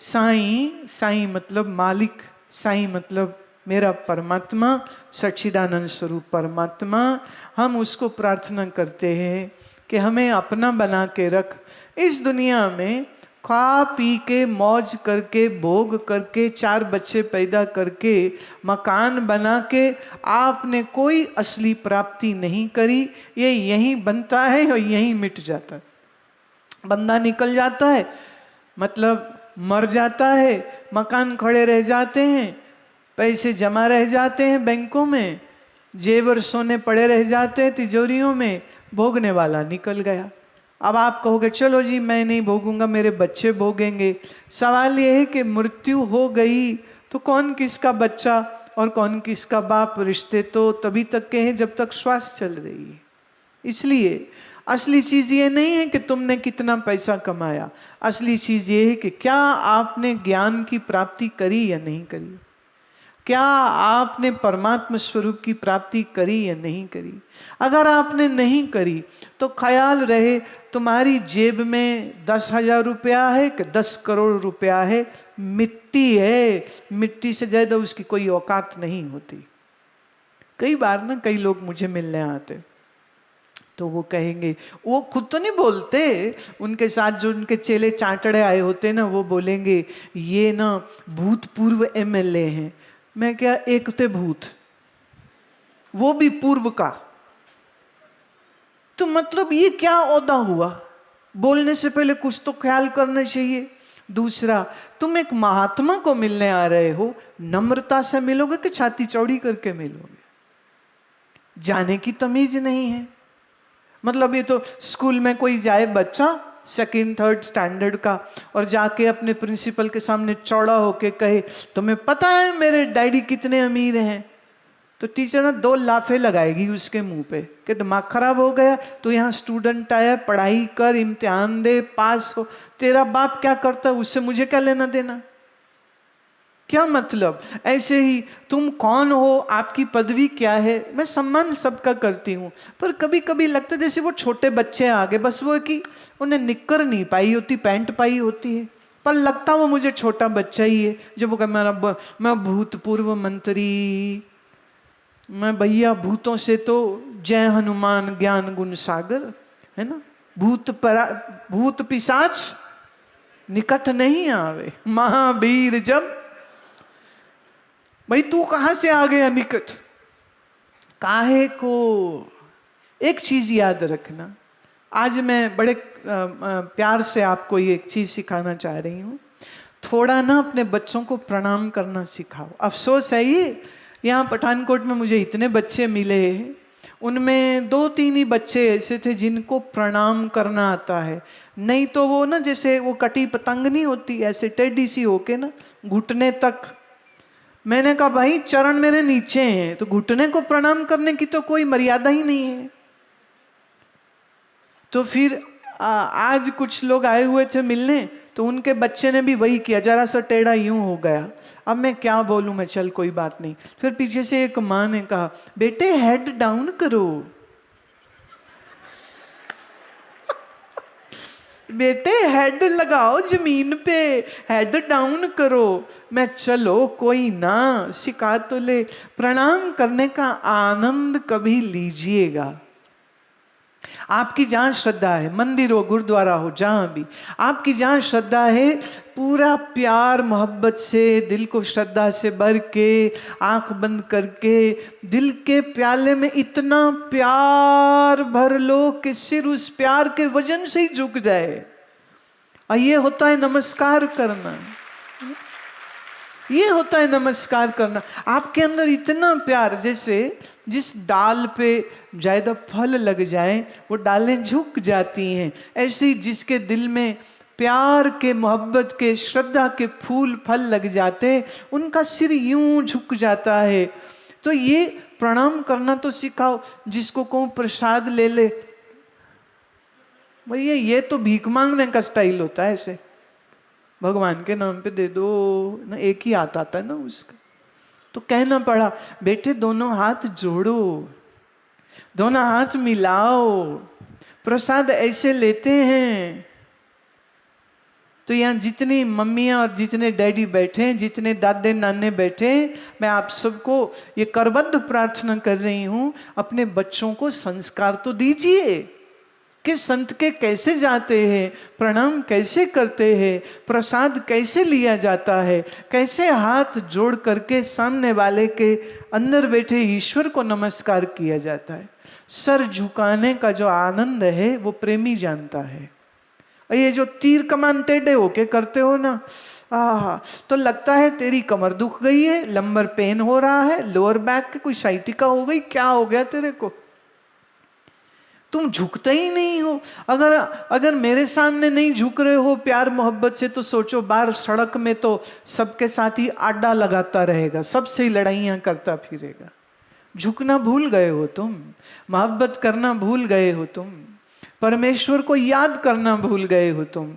साईं, साईं मतलब मालिक, साईं मतलब मेरा परमात्मा, सच्चिदानंद स्वरूप परमात्मा। हम उसको प्रार्थना करते हैं कि हमें अपना बना के रख। इस दुनिया में खा पी के मौज करके भोग करके 4 बच्चे पैदा करके मकान बना के आपने कोई असली प्राप्ति नहीं करी। ये यहीं बनता है और यहीं मिट जाता है। बंदा निकल जाता है, मतलब मर जाता है, मकान खड़े रह जाते हैं, पैसे जमा रह जाते हैं बैंकों में, जेवर सोने पड़े रह जाते हैं तिजोरियों में, भोगने वाला निकल गया। अब आप कहोगे चलो जी मैं नहीं भोगूंगा, मेरे बच्चे भोगेंगे। सवाल यह है कि मृत्यु हो गई तो कौन किसका बच्चा और कौन किसका बाप? रिश्ते तो तभी तक के हैं जब तक श्वास चल रही है। इसलिए असली चीज ये नहीं है कि तुमने कितना पैसा कमाया, असली चीज ये है कि क्या आपने ज्ञान की प्राप्ति करी या नहीं करी, क्या आपने परमात्मा स्वरूप की प्राप्ति करी या नहीं करी। अगर आपने नहीं करी तो ख्याल रहे तुम्हारी जेब में 10,000 रुपया है कि 10 करोड़ रुपया है, मिट्टी है, मिट्टी से ज्यादा उसकी कोई औकात नहीं होती। कई बार ना कई लोग मुझे मिलने आते तो वो कहेंगे, वो खुद तो नहीं बोलते, उनके साथ जो उनके चेले चांटड़े आए होते ना वो बोलेंगे ये ना भूतपूर्व एमएलए हैं। मैं क्या, एक थे भूत, वो भी पूर्व का, तो मतलब ये क्या औदा हुआ? बोलने से पहले कुछ तो ख्याल करना चाहिए। दूसरा, तुम एक महात्मा को मिलने आ रहे हो, नम्रता से मिलोगे कि छाती चौड़ी करके मिलोगे? जाने की तमीज नहीं है। मतलब ये तो स्कूल में कोई जाए बच्चा 2nd 3rd स्टैंडर्ड का और जाके अपने प्रिंसिपल के सामने चौड़ा होके कहे तुम्हें पता है मेरे डैडी कितने अमीर हैं, तो टीचर ना 2 लाफे लगाएगी उसके मुंह पे कि दिमाग खराब हो गया, तो यहाँ स्टूडेंट आया, पढ़ाई कर, इम्तिहान दे, पास हो, तेरा बाप क्या करता है उससे मुझे क्या लेना देना? क्या मतलब? ऐसे ही तुम कौन हो, आपकी पदवी क्या है? मैं सम्मान सबका करती हूँ, पर कभी कभी लगता है जैसे वो छोटे बच्चे आगे, बस वो कि उन्हें निक्कर नहीं पाई होती, पैंट पाई होती है, पर लगता वो मुझे छोटा बच्चा ही है। जब वो कहे मैं भूतपूर्व मंत्री, मैं भैया भूतों से तो जय हनुमान ज्ञान गुण सागर, है ना, भूत पिशाच निकट नहीं आवे, महावीर जब। भाई तू कहां से आ गया निकट? काहे को? एक चीज याद रखना, आज मैं बड़े प्यार से आपको ये एक चीज सिखाना चाह रही हूं। थोड़ा ना अपने बच्चों को प्रणाम करना सिखाओ। अफसोस है ये, यहाँ पठानकोट में मुझे इतने बच्चे मिले, उनमें 2-3 ही बच्चे ऐसे थे जिनको प्रणाम करना आता है। नहीं तो वो ना जैसे वो कटी पतंग नहीं होती, ऐसे टेढ़ी सी होके ना घुटने तक। मैंने कहा भाई चरण मेरे नीचे हैं तो घुटने को प्रणाम करने की तो कोई मर्यादा ही नहीं है। तो फिर आज कुछ लोग आए हुए थे मिलने, तो उनके बच्चे ने भी वही किया, जरा सा टेढ़ा यूं हो गया। अब मैं क्या बोलूं, मैं चल कोई बात नहीं। फिर पीछे से एक माँ ने कहा बेटे हेड डाउन करो, बेटे हेड लगाओ जमीन पे, हेड डाउन करो। मैं चलो कोई ना, सिखा तो ले। प्रणाम करने का आनंद कभी लीजिएगा। आपकी जहां श्रद्धा है, मंदिर हो गुरुद्वारा हो जहां भी, आपकी जहां श्रद्धा है, पूरा प्यार मोहब्बत से दिल को श्रद्धा से भर के आंख बंद करके दिल के प्याले में इतना प्यार भर लो कि सिर उस प्यार के वजन से ही झुक जाए। और ये होता है नमस्कार करना, ये होता है नमस्कार करना। आपके अंदर इतना प्यार, जैसे जिस डाल पे ज्यादा फल लग जाए वो डालें झुक जाती हैं, ऐसे ही जिसके दिल में प्यार के मोहब्बत के श्रद्धा के फूल फल लग जाते उनका सिर यूं झुक जाता है। तो ये प्रणाम करना तो सिखाओ। जिसको कहूं प्रसाद ले ले, भैया ये तो भीख मांगने का स्टाइल होता है, ऐसे भगवान के नाम पे दे दो ना, एक ही आता था ना उसका। तो कहना पड़ा बेटे दोनों हाथ जोड़ो, दोनों हाथ मिलाओ, प्रसाद ऐसे लेते हैं। तो यहाँ जितनी मम्मियाँ और जितने डैडी बैठे हैं, जितने दादे नाने बैठे हैं, मैं आप सबको ये करबद्ध प्रार्थना कर रही हूँ, अपने बच्चों को संस्कार तो दीजिए कि संत के कैसे जाते हैं, प्रणाम कैसे करते हैं, प्रसाद कैसे लिया जाता है, कैसे हाथ जोड़ करके सामने वाले के अंदर बैठे ईश्वर को नमस्कार किया जाता है। सर झुकाने का जो आनंद है वो प्रेमी जानता है। ये जो तीर कमान टेढ़े होके करते हो ना, तो लगता है तेरी कमर दुख गई है, लंबर पेन हो रहा है, लोअर बैक की कोई साइटिका हो गई, क्या हो गया तेरे को, तुम झुकते ही नहीं हो। अगर मेरे सामने नहीं झुक रहे हो प्यार मोहब्बत से, तो सोचो बाहर सड़क में तो सबके साथ ही आड्डा लगाता रहेगा, सबसे ही लड़ाइयां करता फिरेगा। झुकना भूल गए हो तुम, मोहब्बत करना भूल गए हो तुम, परमेश्वर को याद करना भूल गए हो तुम।